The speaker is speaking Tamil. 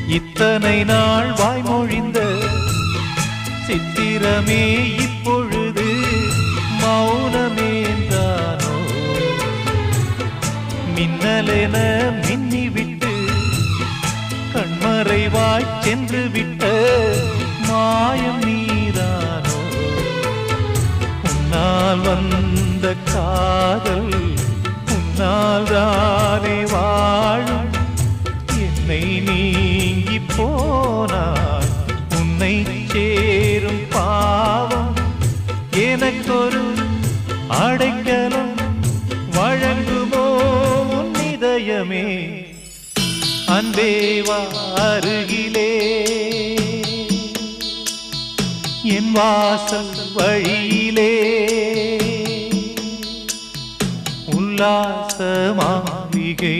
இத்தனை நாள் வாய்மொழிந்த சித்திரமே இப்பொழுது மௌனமேந்தானோ? மின்னலென மின்னிவிட்டு கண்மறைவாய் சென்று விட்ட மாயம் நீதானோ? உன்னால் வந்த காதல் உன்னால் தானே வாழும். என்னை நீங்கி போனார் உன்னை சேரும் பாவம். எனக்கொரு அடைக்கலம் வழங்குமோ உன் இதயமே? அன்பேவா அருகிலே என் வாசல் வழியிலே உல்லாச மாளிகை